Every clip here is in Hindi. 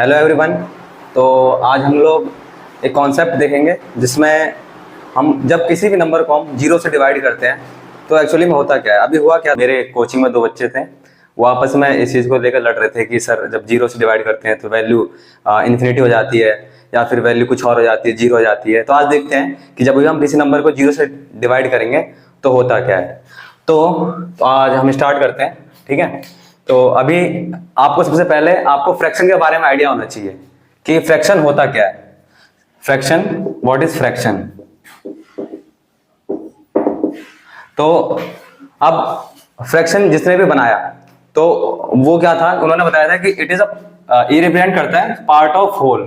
Hello everyone. तो आज हम लोग एक कॉन्सेप्ट देखेंगे जिसमें हम जब किसी भी नंबर को हम जीरो से डिवाइड करते हैं तो एक्चुअली में होता क्या है। अभी हुआ क्या, मेरे कोचिंग में दो बच्चे थे, वो आपस में इस चीज़ को लेकर लड़ रहे थे कि सर जब जीरो से डिवाइड करते हैं तो वैल्यू इन्फिनिटी हो जाती है या फिर वैल्यू कुछ और हो जाती है, जीरो हो जाती है। तो आज देखते हैं कि जब भी हम किसी नंबर को जीरो से डिवाइड करेंगे तो होता क्या है। तो आज हम स्टार्ट करते हैं, ठीक है। तो अभी आपको सबसे पहले आपको फ्रैक्शन के बारे में आइडिया होना चाहिए कि फ्रैक्शन होता क्या है। Fraction, what is fraction. तो अब फ्रैक्शन जिसने भी बनाया तो वो क्या था, उन्होंने बताया था कि इट इज ये रिप्रेजेंट करता है part of whole.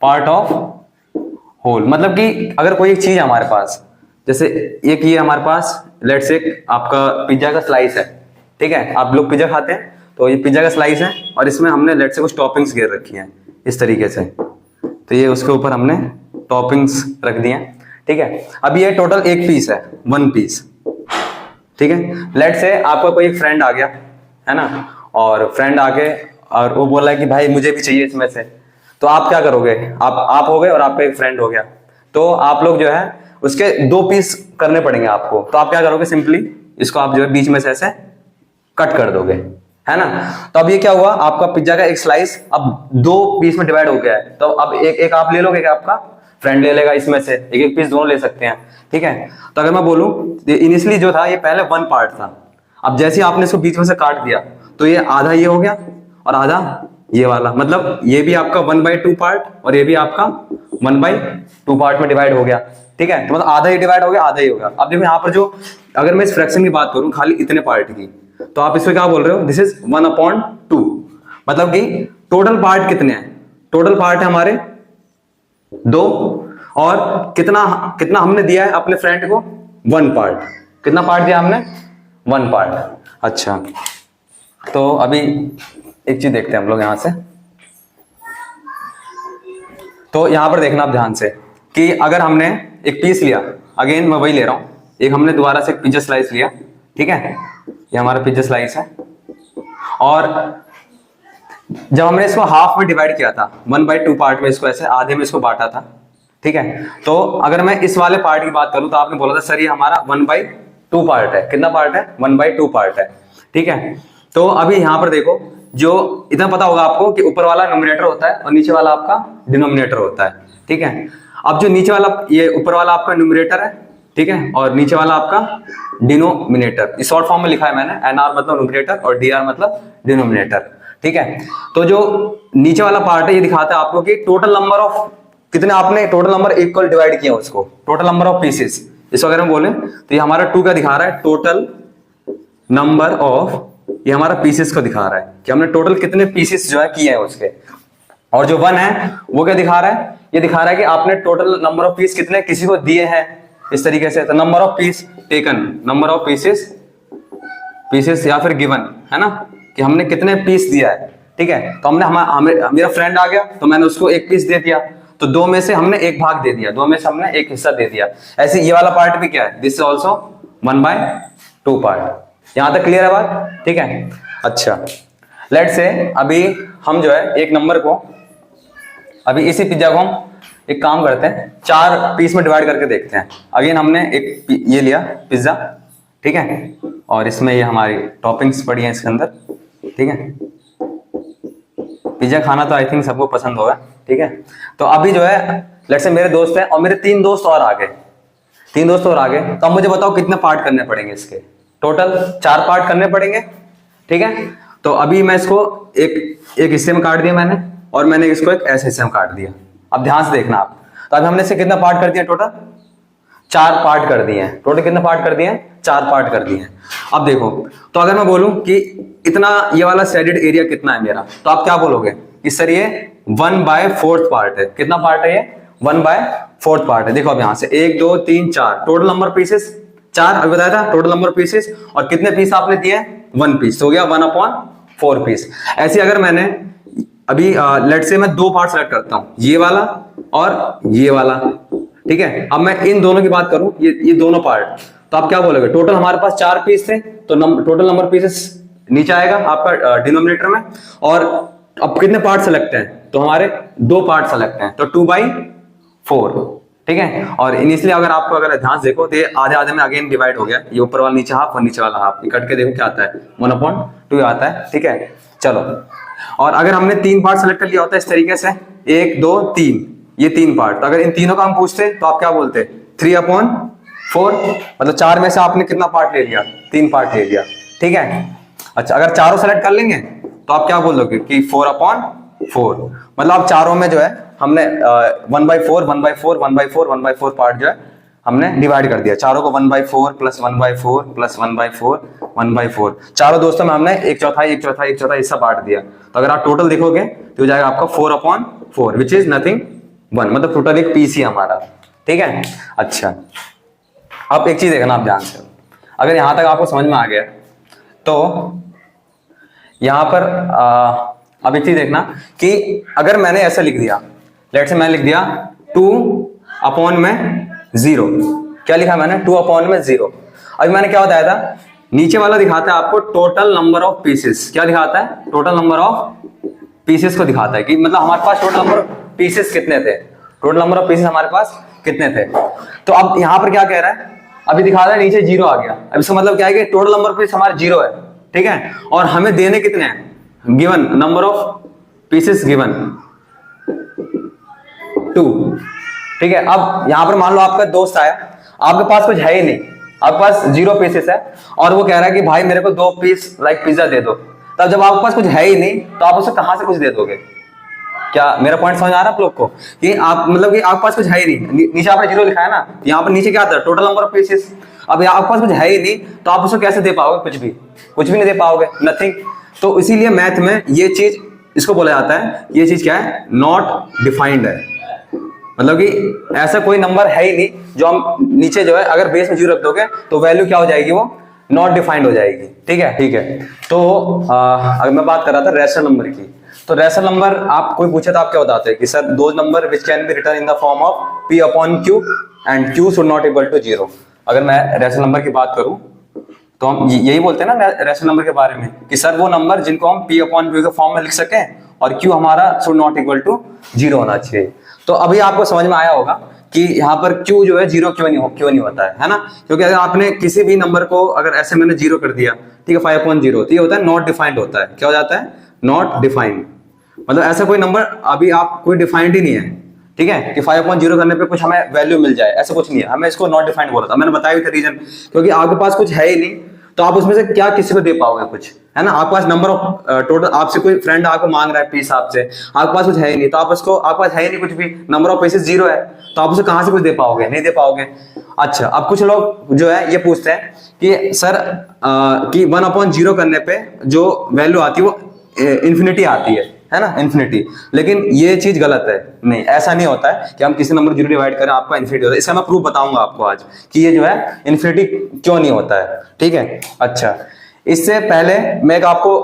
Part of whole मतलब कि अगर कोई एक चीज है हमारे पास, जैसे एक ये हमारे पास लेट्स से आपका पिज्जा का स्लाइस है, ठीक है। आप लोग पिज्जा खाते हैं तो ये पिज्जा का स्लाइस है और इसमें हमने लेट से कुछ टॉपिंग्स घेर रखी हैं इस तरीके से। तो ये उसके ऊपर हमने टॉपिंग्स रख दिए हैं, ठीक है। अब ये टोटल एक पीस है, वन पीस, ठीक है। लेट से आपका कोई एक फ्रेंड आ गया है ना, और फ्रेंड आके और वो बोला कि भाई मुझे भी चाहिए इसमें से। तो आप क्या करोगे, आप हो गए और आपका एक फ्रेंड हो गया, तो आप लोग जो है उसके दो पीस करने पड़ेंगे आपको। तो आप क्या करोगे, सिंपली इसको आप जो है बीच में से ऐसे कट कर दोगे, है ना। तो अब ये क्या हुआ, आपका पिज्जा का एक स्लाइस अब दो पीस में डिवाइड हो गया है। तो अब एक आप ले लोगे, आपका फ्रेंड ले लेगा, इसमें से एक एक पीस दोनों ले सकते हैं, ठीक है। तो अगर मैं बोलूं इनिशियली जो था ये पहले वन पार्ट था, अब जैसे ही आपने इसको बीच में से काट दिया तो ये आधा ये हो गया और आधा ये वाला, मतलब ये भी आपका 1/2 पार्ट और ये भी आपका 1/2 पार्ट में डिवाइड हो गया, ठीक है। तो मतलब आधा ही डिवाइड हो गया, आधा ही हो गया। अब देखो यहाँ पर जो, अगर मैं इस फ्रैक्शन की बात करूं खाली इतने पार्ट की, तो आप इसमें क्या बोल रहे हो, दिस इज 1/2, मतलब कि टोटल पार्ट कितने हैं, टोटल पार्ट है हमारे दो, और कितना कितना हमने दिया है अपने फ्रेंड को, वन पार्ट। कितना पार्ट दिया हमने, वन पार्ट। अच्छा, तो अभी एक चीज देखते हैं हम लोग यहां से। तो यहां पर देखना आप ध्यान से कि अगर हमने एक पीस लिया, अगेन मैं वही ले रहा हूं, एक हमने दोबारा से एक पिज्जा स्लाइस लिया, ठीक है। ये हमारा पिज्जा स्लाइस है, और जब हमने इसको हाफ में डिवाइड किया था, 1/2 पार्ट में, इसको ऐसे आधे में इसको बांटा था, ठीक है। तो अगर मैं इस वाले पार्ट की बात करूं तो आपने बोला था सर ये हमारा 1/2 पार्ट है। कितना पार्ट है, 1/2 पार्ट है, ठीक है। तो अभी यहां पर देखो, जो इतना पता होगा आपको कि ऊपर वाला न्यूमरेटर होता है और नीचे वाला आपका डिनोमिनेटर होता है, ठीक है। अब जो नीचे वाला, ये ऊपर वाला आपका न्यूमरेटर है, ठीक है, और नीचे वाला आपका डिनोमिनेटर। इस शॉर्ट फॉर्म में लिखा है मैंने, NR मतलब न्यूमरेटर और DR मतलब डिनोमिनेटर, ठीक है। तो जो नीचे वाला पार्ट है ये दिखाता है आपको कि टोटल नंबर ऑफ, कितने आपने टोटल नंबर इक्वल डिवाइड किया उसको, टोटल नंबर ऑफ पीसेस। इसको अगर हम बोले तो ये हमारा 2 का दिखा रहा है, टोटल नंबर ऑफ, ये हमारा पीसेस को दिखा रहा है कि हमने टोटल कितने पीसेस जो है किए हैं उसके। और जो 1 है वो क्या दिखा रहा है, ये दिखा रहा है कि आपने टोटल नंबर ऑफ पीस कितने किसी को दिए हैं, इस तरीके से। तो number of peace taken, number of pieces या फिर गिवन, है ना, कि हमने कितने पीस दिया है, ठीक है। तो हमने मेरा फ्रेंड आ गया तो मैंने उसको एक पीस दे दिया, तो दो में से हमने एक भाग दे दिया, दो में से हमने एक हिस्सा दे दिया। ऐसे ये वाला पार्ट भी क्या है, दिस इज ऑल्सो 1/2 पार्ट। यहां तक क्लियर है बात, ठीक है। अच्छा, लेट्स से अभी हम जो है एक नंबर को, अभी इसी पिज्जा को हम एक काम करते हैं, 4 पीस में डिवाइड करके देखते हैं। अगेन हमने एक ये लिया पिज्जा, ठीक है, और इसमें ये हमारी टॉपिंग्स पड़ी हैं इसके अंदर, ठीक है। पिज्जा खाना तो आई थिंक सबको पसंद होगा, ठीक है। तो अभी जो है लेट्स से मेरे दोस्त हैं और मेरे 3 दोस्त और आ गए, 3 दोस्त और आ गए। तो अब मुझे बताओ कितने पार्ट करने पड़ेंगे इसके, टोटल 4 पार्ट करने पड़ेंगे, ठीक है। तो अभी मैं इसको एक हिस्से में काट दिया मैंने, और मैंने इसको एक ऐसे हिस्से में काट दिया। अब ध्यान से देखना आप, तो अभी हमने इसे कितना पार्ट कर दिया, टोटल 4 पार्ट कर दिए हैं। टोटल कितने पार्ट कर दिए हैं, 4 पार्ट कर दिए हैं। अब देखो, तो अगर मैं बोलूं कि इतना ये वाला शेडेड एरिया कितना है मेरा, तो आप क्या बोलोगे कि सर ये 1/4 पार्ट है। कितना पार्ट है ये, 1/4 पार्ट है। देखो अब यहां से 1 2 3 4 टोटल नंबर पीसेस 4, अभी बताया था टोटल नंबर पीसेस, और कितने पीस आपने दिए, 1 पीस, तो हो गया 1/4 पीस। ऐसे अगर मैंने अभी लेट से मैं 2 पार्ट सेलेक्ट करता हूं, ये वाला और ये वाला, ठीक है। अब मैं इन दोनों की बात करूं, ये दोनों पार्ट, तो आप क्या बोलोगे, टोटल हमारे पास 4 पीस थे, तो टोटल नंबर पीसेस नीचे आएगा आपका डिनोमिनेटर में, और अब कितने पार्ट सेलेक्ट हैं, तो हमारे 2 पार्ट सेलेक्ट हैं, तो 2/4, ठीक है। और इनिशियली अगर आपको अगर ध्यान से देखो तो ये आधे आधे में अगेन डिवाइड हो गया, ये ऊपर वाला नीचे हाफ और नीचे वाला हाफ, ये कट के देखो क्या आता है 1/2 आता है, ठीक है। चलो, और अगर हमने 3 पार्ट सेलेक्ट कर लिया होता है इस तरीके से 1 2 3, ये 3 पार्ट, तो अगर इन तीनों का हम पूछते तो आप क्या बोलते 3/4, मतलब 4 में से आपने कितना पार्ट ले लिया, 3 पार्ट ले लिया, ठीक है। अच्छा, अगर चारों सेलेक्ट कर लेंगे तो आप क्या बोलोगे कि 4/4, मतलब आप चारों में जो है हमने 1/4 1/4 1/4 1/4 पार्ट जो है हमने डिवाइड कर दिया, चारों को 1/4 प्लस 1/4 प्लस 1/4 1/4, चारों दोस्तों में हमने 1/4 हिस्सा बांट दिया। तो अगर आप टोटल देखोगे तो हो जाएगा आपका 4/4 विच इज नथिंग 1, मतलब टोटल एक पीस ही हमारा, ठीक है। अच्छा, अब एक चीज देखना आप ध्यान से, अगर यहां तक आपको समझ में आ गया तो यहां पर अब एक चीज देखना कि अगर मैंने ऐसा लिख दिया, लेट से मैंने लिख दिया 2/0, क्या लिखा मैंने 2/0। अभी मैंने क्या बताया था, नीचे वाला दिखाता है आपको टोटल नंबर ऑफ पीसेस, क्या दिखाता है टोटल नंबर ऑफ पीसेस को दिखाता है कि मतलब हमारे पास टोटल नंबर ऑफ पीसेस कितने थे, टोटल नंबर ऑफ पीसेस हमारे पास कितने थे। तो अब यहां पर क्या कह रहा है, अभी दिखा रहा है नीचे 0 आ गया, अब इसका मतलब क्या है कि टोटल नंबर ऑफ पीसेस हमारे 0 है, ठीक है। और हमें देने कितने हैं, given number of pieces given 2, ठीक है। अब यहां पर मान लो आपका दोस्त आया, आपके पास कुछ है ही नहीं, आपके पास 0 पीसेस है और वो कह रहा है कि भाई मेरे को 2 पीस लाइक पिज्जा दे दो। तब जब आपके पास कुछ है ही नहीं तो आप उसे कहां से कुछ दे दोगे, क्या मेरा पॉइंट समझ आ रहा है आप लोग को कि आप मतलब कि आपके पास कुछ है ही नहीं, नीचे आपने 0 लिखा है ना, यहाँ पर नीचे क्या आता है टोटल नंबर ऑफ पीसेस। अब आपके पास कुछ है ही नहीं तो आप उसको कैसे दे पाओगे, कुछ भी नहीं दे पाओगे, नथिंग। तो इसीलिए मैथ में ये चीज इसको बोला जाता है, ये चीज क्या है, नॉट डिफाइंड है, मतलब कि ऐसा कोई नंबर है ही नहीं जो हम नीचे जो है अगर बेस में 0 रख दोगे तो वैल्यू क्या हो जाएगी, वो नॉट डिफाइंड हो जाएगी, ठीक है, ठीक है। तो अगर मैं बात कर रहा था रैशनल नंबर की, तो रैशनल नंबर आप कोई पूछे तो आप क्या बताते हैं कि सर दो number which can be return in the form of p/q and q should not equal to 0। अगर मैं रैशनल नंबर की बात करूं तो हम यही बोलते हैं ना रैशनल नंबर के बारे में कि सर वो नंबर जिनको हम p/q के फॉर्म में लिख सकें और q हमारा शुड नॉट इक्वल टू 0 होना चाहिए। तो अभी आपको समझ में आया होगा कि यहाँ पर q जो है 0 क्यों नहीं होता है ना, क्योंकि अगर आपने किसी भी नंबर को अगर ऐसे मैंने 0 कर दिया, ठीक है 5/0, तो ये होता है नॉट डिफाइंड होता है, क्या हो जाता है नॉट डिफाइंड, मतलब ऐसा कोई नंबर अभी आप कोई डिफाइंड ही नहीं है, ठीक है कि 5/0 करने पे कुछ हमें वैल्यू मिल जाए, ऐसा कुछ नहीं है, हमें इसको नॉट डिफाइंड बोला था, मैंने बताया भी था रीजन, क्योंकि आपके पास कुछ है ही नहीं तो आप उसमें से क्या किसी को दे पाओगे कुछ, है ना। आपके पास नंबर ऑफ टोटल, आपसे कोई फ्रेंड आपको मांग रहा है पीस आपसे, आपके पास कुछ है ही नहीं तो आप उसको, आपके पास है ही नहीं कुछ भी, नंबर ऑफ पीसेस 0 है तो आप उसे कहां से कुछ दे पाओगे, नहीं दे पाओगे। अच्छा, अब कुछ लोग जो है ये पूछते हैं कि सर कि 1/0 करने पे जो वैल्यू आती है वो इन्फिनिटी आती है ना, इन्फिनिटी, लेकिन ये चीज गलत है, नहीं ऐसा नहीं होता है कि हम किसी नंबर 0 डिवाइड करें आपका इन्फिनिटी होता है, इसका मैं प्रूफ बताऊंगा आपको आज कि ये जो है इन्फिनिटी क्यों नहीं होता है, ठीक है। अच्छा, इससे पहले मैं एक आपको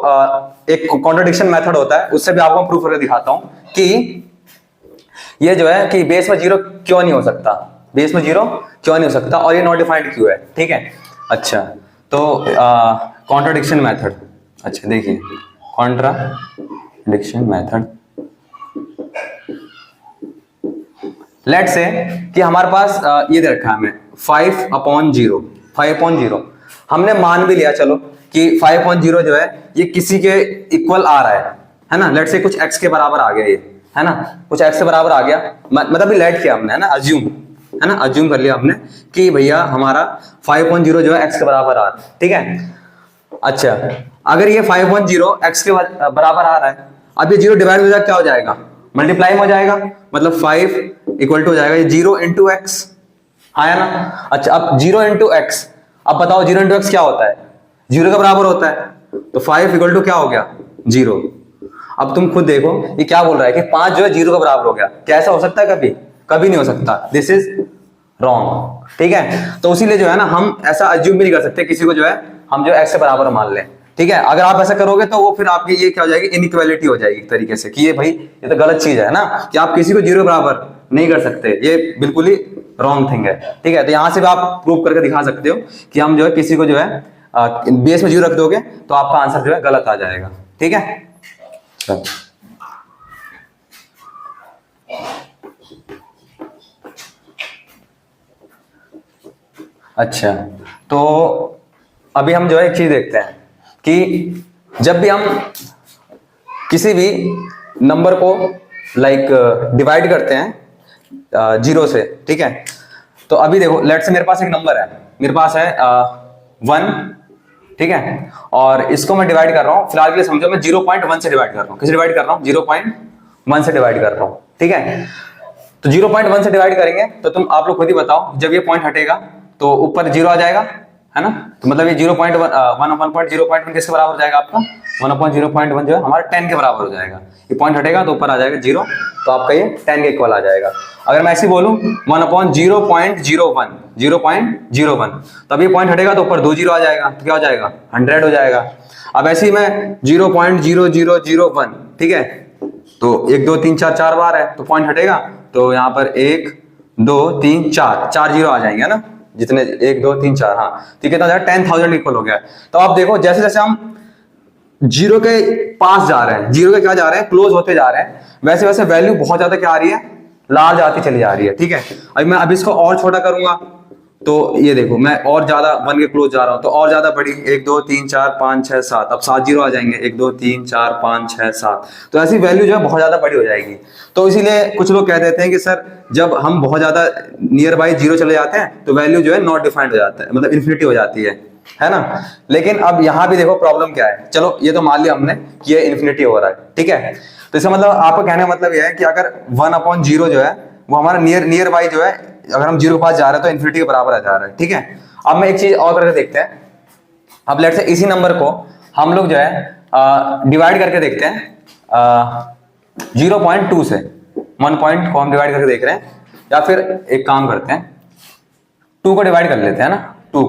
एक कॉन्ट्रडिक्शन मेथड होता है उससे भी आपको प्रूफ करके दिखाता हूं कि ये जो है कि बेस में 0 क्यों नहीं हो सकता, बेस में 0 क्यों नहीं हो सकता और ये नॉट डिफाइंड क्यों है, ठीक है। अच्छा, तो कॉन्ट्रडिक्शन मेथड, अच्छा देखिए कॉन्ट्रडिक्शन मेथड, लेट्स से कि हमारे पास ये दे रखा है हमें 5/0 हमने मान भी लिया चलो कि 5/0 जो है ये किसी के इक्वल आ रहा है ना, लेट्स से कुछ x के बराबर आ गया ये, है ना, कुछ x के बराबर आ गया, मतलब लेट किया हमने, है ना, अज्यूम, है ना, अज्यूम कर लिया हमने कि भैया हमारा 5/0 जो है x के बराबर आ रहा है, ठीक है। अच्छा, अगर ये 5/0 x के बराबर आ रहा है, अब ये 0 डिवाइड हो जाएगा, क्या हो जाएगा, मल्टीप्लाई में हो जाएगा, मतलब 5 इक्वल टू हो जाएगा 0 इंटू एक्स, हाँ है ना। अच्छा, अब 0 इंटू एक्स, अब बताओ 0 इंटू एक्स क्या होता है, 0 के बराबर होता है, तो 5 इक्वल टू क्या हो गया 0। अब तुम खुद देखो ये क्या बोल रहा है कि 5 जो है 0 के बराबर हो गया, क्या ऐसा हो सकता है, कभी कभी नहीं हो सकता, दिस इज रॉन्ग, ठीक है। तो इसीलिए जो है ना हम ऐसा अज्यूम भी नहीं कर सकते किसी को जो है हम जो x के बराबर मान लें, ठीक है। अगर आप ऐसा करोगे तो वो फिर आपकी ये क्या हो जाएगी, इनइक्वालिटी हो जाएगी एक तरीके से कि ये भाई ये तो गलत चीज है ना, कि आप किसी को 0 बराबर नहीं कर सकते, ये बिल्कुल ही रॉन्ग थिंग है, ठीक है। तो यहां से भी आप प्रूव करके दिखा सकते हो कि हम जो है किसी को जो है बेस में 0 रख दोगे तो आपका आंसर जो है गलत आ जाएगा, ठीक है। अच्छा, तो अभी हम जो है एक चीज देखते हैं कि जब भी हम किसी भी नंबर को डिवाइड करते हैं जीरो से, ठीक है, तो अभी देखो लेट से मेरे पास एक नंबर है, मेरे पास है 1, ठीक है, और इसको मैं डिवाइड कर रहा हूं, फिलहाल के लिए समझो मैं 0.1 से डिवाइड कर रहा हूं। किसे डिवाइड कर रहा हूं? 0.1 से डिवाइड कर रहा हूं, ठीक है। तो 0.1 से डिवाइड करेंगे तो आप लोग खुद ही बताओ, जब ये पॉइंट हटेगा तो ऊपर 0 आ जाएगा, है ना। तो मतलब ये 1.0.1 किसके बराबर हो जाएगा आपका? 1/0.1 जो है हमारा 10 के बराबर हो जाएगा। ये पॉइंट हटेगा तो ऊपर आ जाएगा 0, तो आपका ये 10 के इक्वल आ जाएगा। अगर मैं ऐसे बोलूं 1/0.01 तब ये पॉइंट हटेगा तो ऊपर 2 0 आ जाएगा, तो क्या हो जाएगा? 100 हो जाएगा। अब ऐसे ही मैं 0.0001, ठीक है, तो 1 2 3 4 बार है, तो पॉइंट हटेगा तो यहाँ पर 1 2 3 4 0 आ जाएंगे, है ना, जितने 1 2 3 4, हाँ, तो कितना हो जाएगा? 10,000 इक्वल हो गया। तो आप देखो जैसे जैसे हम जीरो के पास जा रहे हैं, जीरो के क्या जा रहे हैं? क्लोज होते जा रहे हैं, वैसे वैसे वैल्यू बहुत ज्यादा क्या आ रही है? लार्ज आती चली जा रही है, ठीक है। अब इसको और छोटा करूंगा तो ये देखो मैं और ज्यादा 1 के क्लोज जा रहा हूं तो और ज्यादा बड़ी, 1 2 3 4 5 6 7, अब 7 0 आ जाएंगे, 1 2 3 4 5 6 7, तो ऐसी वैल्यू जो है बहुत ज्यादा बड़ी हो जाएगी। तो इसीलिए कुछ लोग कह देते हैं कि सर जब हम बहुत ज्यादा नियर बाई जीरो चले जाते हैं तो वैल्यू जो है नॉट डिफाइंड हो जाता है, मतलब इन्फिनिटी हो जाती है ना। लेकिन अब यहां भी देखो प्रॉब्लम क्या है। चलो ये तो मान लिया हमने कि ये इन्फिनिटी हो रहा है, ठीक है। तो इसका मतलब आपको कहने का मतलब यह है कि अगर 1/0 जो है वो हमारा नियर बाई जो है, अगर हम 0 के पास जा रहे हैं तो इन्फिनिटी के बराबर आ जा रहा है, ठीक है। अब मैं एक चीज और करके देखते हैं। अब लेट से इसी नंबर को हम लोग जो है डिवाइड करके देखते हैं 0.2 से। 1 पॉइंट को हम डिवाइड करके देख रहे हैं, या फिर एक काम करते हैं 2 को डिवाइड कर लेते हैं ना, 2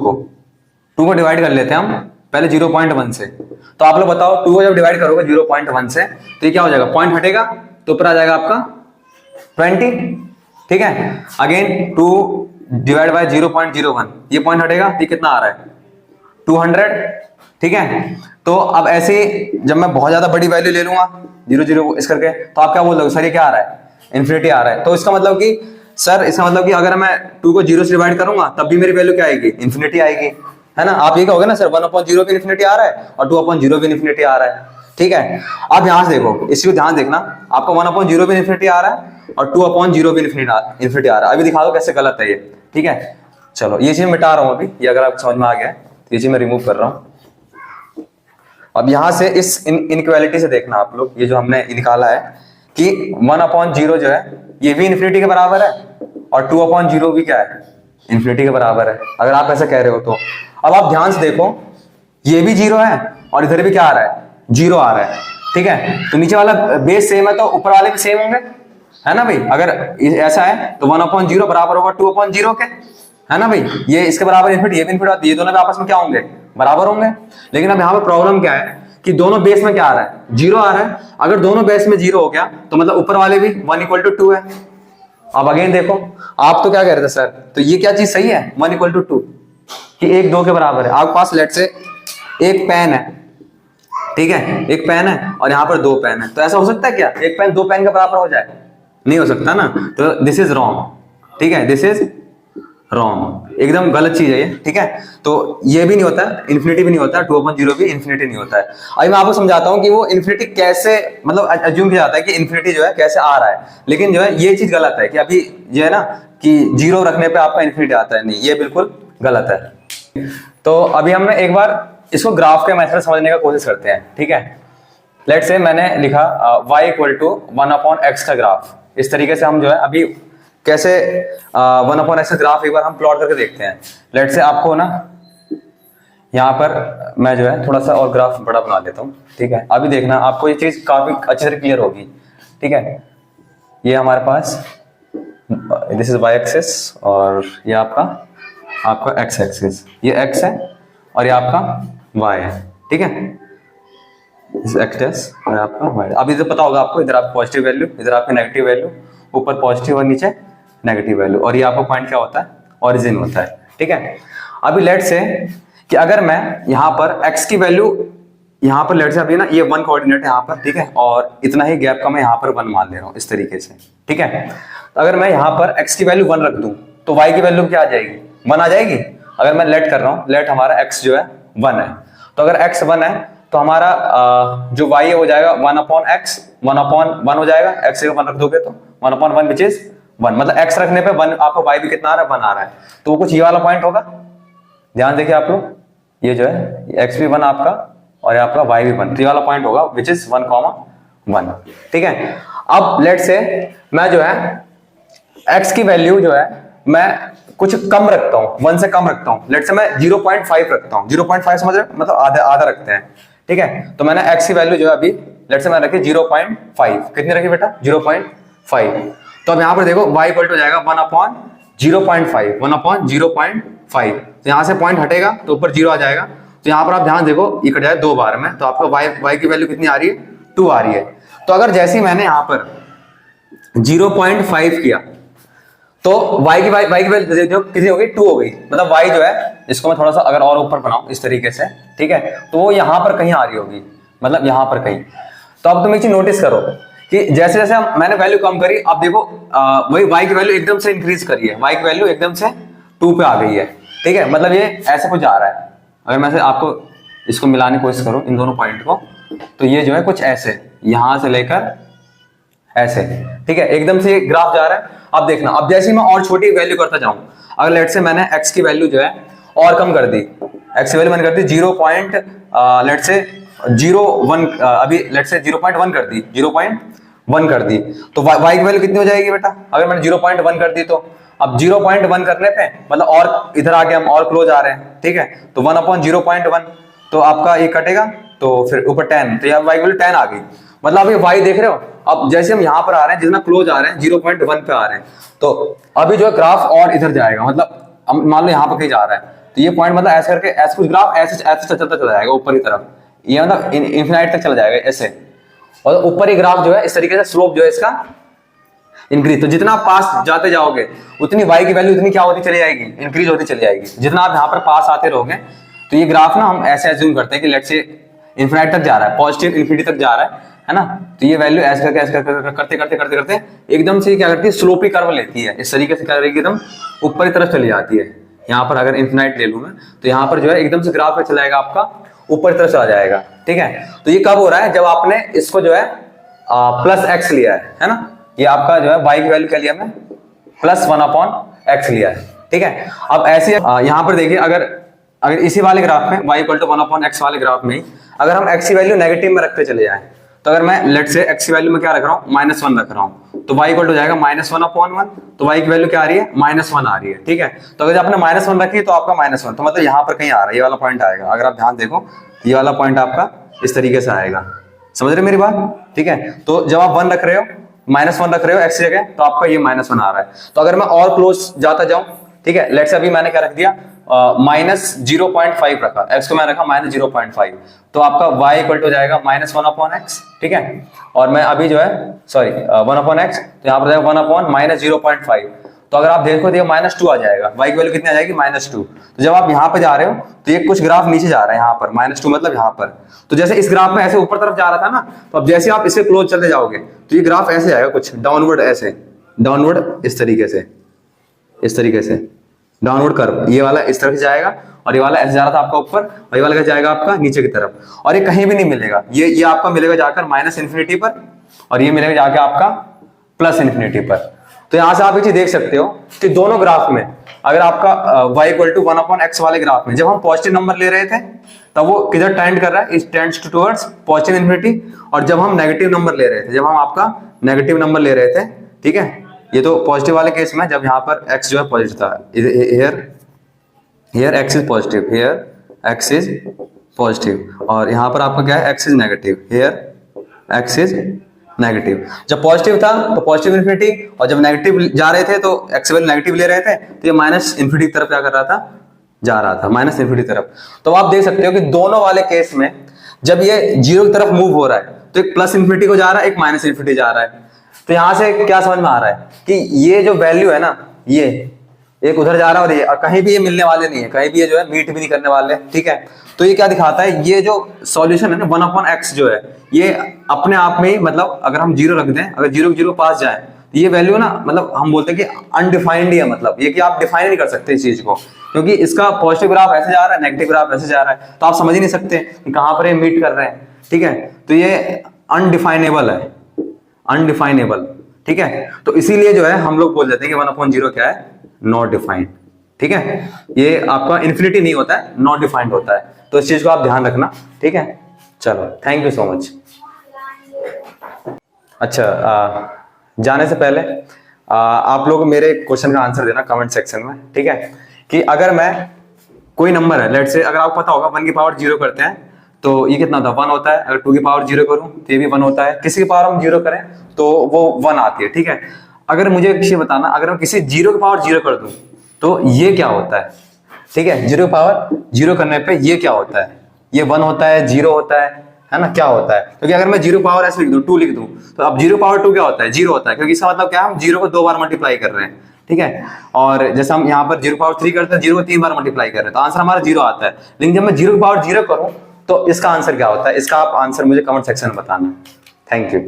को डिवाइड कर लेते हैं हम पहले 0.1 से। तो आप लोग बताओ 2 को जब डिवाइड करोगे 0.1 से तो ये क्या हो जाएगा? पॉइंट हटेगा तो ऊपर आ जाएगा आपका 20, ठीक है। अगेन 2 डिवाइड बाय 0.01, ये पॉइंट हटेगा तो कितना आ रहा है? 200, ठीक है। तो अब ऐसे जब मैं बहुत ज्यादा बड़ी वैल्यू ले लूंगा 0 0 इस करके, तो आप क्या बोल दोगे? सर ये क्या आ रहा है? इन्फिनिटी आ रहा है। तो इसका मतलब कि सर, इसका मतलब कि अगर मैं 2 को 0 से डिवाइड करूंगा तब भी मेरी वैल्यू क्या आएगी? इन्फिनिटी आएगी, है ना। आप ये कहोगे ना सर 1/0 भी इन्फिनिटी आ रहा है और 2/0 भी इन्फिनिटी आ रहा है, ठीक है। अब यहां से देखो, इसी को ध्यान देखना, आपका 1/0 भी इन्फिनिटी आ रहा है और 2/0 भी इन्फिनिटी आ रहा है। अभी दिखा दो कैसे गलत है ये, ठीक है। चलो ये चीज मिटा रहा हूं अभी, ये अगर आपको समझ में आ गया तो ये चीज मैं रिमूव कर रहा हूं। अब यहां से इस इनइक्वालिटी से देखना आप लोग, ये जो हमने निकाला है कि 1/0 जो है ये भी इन्फिनिटी के बराबर है और 2/0 भी क्या है? इन्फिनिटी के बराबर है, अगर आप ऐसा कह रहे हो तो। अब आप ध्यान से देखो, ये भी 0 है और इधर भी क्या आ रहा है? 0 आ रहा है, ठीक है। तो नीचे वाला बेस सेम है तो ऊपर वाले भी सेम होंगे, है ना भाई। अगर ऐसा है तो 1/0 बराबर होगा 2/0 के, है ना भाई। ये इसके बराबर इन्फिनिटी, ये भी इन्फिनिटी, ये दोनों भी आपस में क्या होंगे? बराबर होंगे। लेकिन अब यहाँ पे प्रॉब्लम क्या है कि दोनों बेस में क्या आ रहा है? 0 आ रहा है। अगर दोनों बेस में 0 हो गया तो मतलब ऊपर वाले भी 1 = 2 है। अब अगेन देखो, आप तो क्या कह रहे थे सर, तो ये क्या चीज सही है 1 = 2 कि 1 2 के बराबर है। आपके पास लेट से एक पेन है, ठीक है, एक पेन है और यहाँ पर 2 पेन है, तो ऐसा हो सकता है क्या एक पेन 2 पेन के बराबर हो जाए? नहीं हो सकता ना। तो दिस इज रॉन्ग, ठीक है, दिस इज रॉन्ग, एकदम गलत चीज है ये, ठीक है। तो ये भी नहीं होता, इन्फिनिटी भी नहीं होता, 2/0 भी इन्फिनिटी नहीं होता है। अभी मैं आपको समझाता हूं कि वो इन्फिनिटी कैसे, मतलब अज्यूम किया जाता है कि इन्फिनिटी जो है कैसे आ रहा है, लेकिन जो है ये चीज गलत है कि अभी जो है ना कि 0 रखने पे आपका इन्फिनिटी आता है, नहीं, ये बिल्कुल गलत है। तो अभी हमने एक बार इसको ग्राफ के मेथड समझने का कोशिश करते हैं, ठीक है। लेट से मैंने लिखा y = 1/x का ग्राफ। इस तरीके से हम जो है अभी कैसे 1/x का ग्राफ एक बार हम प्लॉट करके देखते हैं। लेट से आपको ना यहाँ पर मैं जो है थोड़ा सा और ग्राफ बड़ा बना लेता हूँ, ठीक है। अभी देखना आपको ये चीज काफी अच्छे से क्लियर होगी, ठीक है। ये हमारे पास दिस इज y एक्सिस और ये आपका x एक्सिस, ये x है और ये आपका y है, ठीक है। एक्स और आपका y। अब इधर पता होगा आपको, इधर आपका पॉजिटिव वैल्यू, इधर आपकी नेगेटिव वैल्यू, ऊपर पॉजिटिव और नीचे नेगेटिव वैल्यू, और ये आपका पॉइंट क्या होता है? ओरिजिन होता है, ठीक है। अभी लेट से कि अगर मैं यहाँ पर x की वैल्यू, यहाँ पर लेट से अभी ना ये 1 कोऑर्डिनेट है यहाँ पर, ठीक है, और इतना ही गैप का मैं यहाँ पर 1 मान ले रहा हूँ इस तरीके से, ठीक है। तो अगर मैं यहाँ पर x की वैल्यू 1 रख दूं तो y की वैल्यू क्या आ जाएगी? 1 आ जाएगी। अगर मैं लेट कर रहा हूँ, लेट हमारा x जो है 1 है, तो अगर x 1 है तो हमारा जो y है वो जाएगा 1/x, 1/1 हो जाएगा। x जगह 1 रख दोगे तो 1/1 विच इज 1, मतलब x रखने पे 1 आपको y भी कितना आ रहा है, 1 आ रहा है। तो वो कुछ ये वाला पॉइंट होगा, ध्यान देखिए आप लोग, ये जो है x भी 1 आपका और ये आपका y भी 1, तो ये वाला पॉइंट होगा विच इज 1,1, ठीक है। अब लेट से मैं जो है x की वैल्यू जो है मैं कुछ कम रखता हूं, 1 से कम रखता हूं, लेट से मैं 0.5 रखता हूं, 0.5 समझ रहे हो, मतलब आधा रखते हैं, ठीक है। तो मैंने x की वैल्यू जो है अभी लेट से मैंने रखी 0.5, कितनी रखी बेटा 0.5। तो अब यहां पर देखो y इक्वल टू जाएगा 1/0.5, 1/0.5, तो यहां से पॉइंट हटेगा तो ऊपर 0 आ जाएगा। तो यहां पर आप ध्यान देखो ये कट जाए 2 बार में, तो आपका y की वैल्यू कितनी आ रही है, 2 आ रही है। तो अगर जैसे ही मैंने यहां पर 0.5 किया तो y की वैल्यू कितनी हो गई, 2 हो गई, मतलब y जो है, इसको मैं थोड़ा सा अगर और ऊपर बनाऊं इस तरीके से, ठीक है, तो वो यहां पर कहीं आ रही होगी, मतलब यहां पर कहीं। तो अब तुम एक चीज नोटिस करो कि जैसे जैसे मैंने वैल्यू कम करी, अब देखो वही y की वैल्यू एकदम से इंक्रीज करी है, y की वैल्यू एकदम से 2 पे आ गई है, ठीक है, मतलब ये ऐसे कुछ जा रहा है। अगर मैं से आपको इसको मिलाने की कोशिश करूं इन दोनों पॉइंट को, तो ये जो है कुछ ऐसे यहां से लेकर ऐसे, ठीक है, एकदम से ग्राफ जा रहा है। अब देखना, अब जैसे मैं और छोटी वैल्यू करता जाऊं, अगर लेट से मैंने x की वैल्यू जो है और कम कर दी, x की वैल्यू मैंने कर दी लेट से 0.1, अभी लेट से 0.1 कर दी, 0.1 कर दी, तो y की वैल्यू कितनी हो जाएगी बेटा, अगर मैंने 0.1 कर दी तो अब 0.1 करने पे मतलब और इधर आके हम और क्लोज आ रहे हैं, ठीक है, तो 1/0.1, तो आपका ये कटेगा तो फिर ऊपर 10, तो यहाँ y की वैल्यू 10 आ गई। मतलब अभी y देख रहे हो, अब जैसे हम यहां पर आ रहे हैं, जितना क्लोज आ रहे हैं 0.1 पे आ रहे हैं, तो अभी जो है ग्राफ और इधर जाएगा, मतलब मान लो यहां पर कहीं जा रहा है, तो ये पॉइंट मतलब ऐसे करके ऐसे कुछ ग्राफ ऐसे ऐसे चलता चला जाएगा ऊपर की तरफ, ये मतलब इनफिनाइट तक चला जाएगा ऐसे, और ऊपर ही ग्राफ जो है इस तरीके से स्लोप जो है इसका इंक्रीज। तो जितना आप पास जाते जाओगे उतनी y की वैल्यू उतनी क्या होती चली जाएगी, इंक्रीज होती चली जाएगी। जितना आप यहाँ पर पास आते रहोगे, तो ये ग्राफ ना हम ऐसे एज्यूम करते हैं कि लेट से इनफिनाइट तक जा रहा है, पॉजिटिव इन्फिनिटी तक जा रहा है ना, तो ये वैल्यू ऐसे करते करते एकदम से क्या करती है, स्लोपी कर्व लेती है, इस तरीके से क्या करेगी, एकदम ऊपर की तरफ चली जाती है। यहाँ पर अगर इनफिनाइट ले लूं मैं, तो यहाँ पर जो है एकदम से ग्राफ पे चला जाएगा, आपका ऊपर की तरफ चला जाएगा, ठीक है। तो ये कब हो रहा है, जब आपने इसको जो है प्लस x लिया है ना, ये आपका जो है y की वैल्यू क्या लिया मैं, प्लस 1/x लिया है, ठीक है। अब ऐसे यहाँ पर देखिए, अगर इसी वाले ग्राफ में y इक्वल टू 1/x वाले ग्राफ में अगर हम x की वैल्यू नेगेटिव में रखते चले जाएं, तो अगर मैं लेट से x की वैल्यू में क्या रख रहा हूँ, -1 रख रहा हूँ, तो y इक्वल टू जाएगा -1/1, तो y की वैल्यू क्या आ रही है, -1 आ रही है, ठीक है। तो अगर आपने -1 रखी तो आपका -1, तो मतलब यहाँ पर कहीं आ रहा है, ये वाला पॉइंट आएगा। अगर आप ध्यान देखो, ये वाला पॉइंट आपका इस तरीके से आएगा, समझ रहे मेरी बात, ठीक है। तो जब आप 1 रख रहे हो, -1 रख रहे हो x जगह, तो आपका ये -1 आ रहा है। तो अगर मैं और क्लोज जाता जाऊं, ठीक है, लेट्स अभी मैंने क्या रख दिया, -0.5 रखा, x को मैं रखा -0.5, तो आपका y इक्वल टू जाएगा -1/x, ठीक है। और मैं अभी जो है सॉरी 1/x, तो यहाँ पर जाएगा 1/-0.5, तो अगर आप देखो तो ये -2 आ जाएगा, y की वैल्यू कितनी आ जाएगी, -2। तो जब आप यहाँ पे जा रहे हो तो ये कुछ ग्राफ नीचे जा रहा है, यहाँ पर -2 मतलब यहाँ पर, तो जैसे इस ग्राफ में ऐसे ऊपर तरफ जा रहा था ना, तो अब जैसे आप इससे क्लोज चलते जाओगे तो ये ग्राफ ऐसे आएगा, कुछ डाउनवर्ड, ऐसे डाउनवर्ड इस तरीके से डाउनवर्ड कर्व, ये वाला इस तरफ से जाएगा और ये वाला ऐसे जा रहा था आपका ऊपर, और ये वाला क्या जाएगा आपका नीचे की तरफ, और ये कहीं भी नहीं मिलेगा, ये आपका मिलेगा जाकर -∞ पर, और ये मिलेगा जाके आपका +∞ पर। तो यहां से आप ये चीज देख सकते हो कि दोनों ग्राफ में अगर आपका y इक्वल टू 1/x वाले ग्राफ में जब हम पॉजिटिव नंबर ले रहे थे तब वो किधर टेंड कर रहा है, it tends towards positive infinity, और जब हम नेगेटिव नंबर ले रहे थे, जब हम आपका नेगेटिव नंबर ले रहे थे, ठीक है, ये तो पॉजिटिव वाले केस में जब यहाँ पर x जो है पॉजिटिव था, here x is positive, here x is positive, और यहाँ पर आपका क्या है, x is negative, here x is negative. जब पॉजिटिव था तो पॉजिटिव इन्फिनिटी, और जब नेगेटिव जा रहे थे तो x वैल्यू नेगेटिव ले रहे थे, तो ये -∞ की तरफ क्या कर रहा था, जा रहा था -∞ की तरफ। तो आप देख सकते हो कि दोनों वाले केस में जब ये 0 की तरफ मूव हो रहा है तो एक +∞ को जा रहा है, एक -∞ जा रहा है। तो यहां से क्या समझ में आ रहा है कि ये जो वैल्यू है ना, ये एक उधर जा रहा है और कहीं भी ये मिलने वाले नहीं है, कहीं भी ये जो है मीट भी नहीं करने वाले, ठीक है। तो ये क्या दिखाता है, ये जो सॉल्यूशन है ना 1/x जो है, ये अपने आप में ही, मतलब अगर हम 0 रख दें, अगर 0 के 0 पास जाए ये वैल्यू ना मतलब हम बोलते हैं कि अनडिफाइंड ही है, मतलब ये कि आप डिफाइन नहीं कर सकते इस चीज को, क्योंकि इसका पॉजिटिव ग्राफ ऐसे जा रहा है, नेगेटिव ग्राफ ऐसे जा रहा है, तो आप समझ ही नहीं सकते कि कहां पर ये मीट कर रहे हैं। ठीक है, तो ये अनडिफाइनेबल है, अनडिफाइनेबल। ठीक है, तो इसीलिए जो है हम लोग बोल देते हैं कि 1/0 क्या है, नॉट डिफाइंड। ठीक है, ये आपका इन्फिनिटी नहीं होता है, नॉट डिफाइंड होता है, तो इस चीज को आप ध्यान रखना। ठीक है, चलो थैंक यू सो मच। अच्छा, जाने से पहले आप लोग मेरे क्वेश्चन का आंसर देना कमेंट सेक्शन में। ठीक है, कि अगर मैं कोई नंबर है, लेट से अगर आपको पता होगा 1 की पावर 0 करते हैं तो ये कितना होता है, 1 होता है। अगर 2 की पावर 0 करूं तो ये भी 1 होता है। किसी की पावर हम 0 करें तो वो 1 आती है। ठीक है, अगर मुझे एक चीज बताना, अगर मैं किसी 0 की पावर 0 कर दूं तो ये क्या होता है। ठीक है, 0 की पावर 0 करने पे ये क्या होता है, ये 1 होता है, 0 होता है ना, क्या होता है। क्योंकि अगर मैं 0 पावर ऐसे लिख दूं, 2 लिख दूं, तो अब 0 पावर 2 क्या होता है, 0 होता है, क्योंकि इसका मतलब क्या है, हम 0 को 2 बार मल्टीप्लाई कर रहे हैं। ठीक है, और जैसे हम यहाँ पर 0 पावर 3 करते हैं, 0 को 3 बार मल्टीप्लाई कर रहे हैं, तो आंसर हमारा 0 आता है। लेकिन जब मैं 0 की पावर 0 करूं तो इसका आंसर क्या होता है, इसका आप आंसर मुझे कमेंट सेक्शन में बताना। Thank you.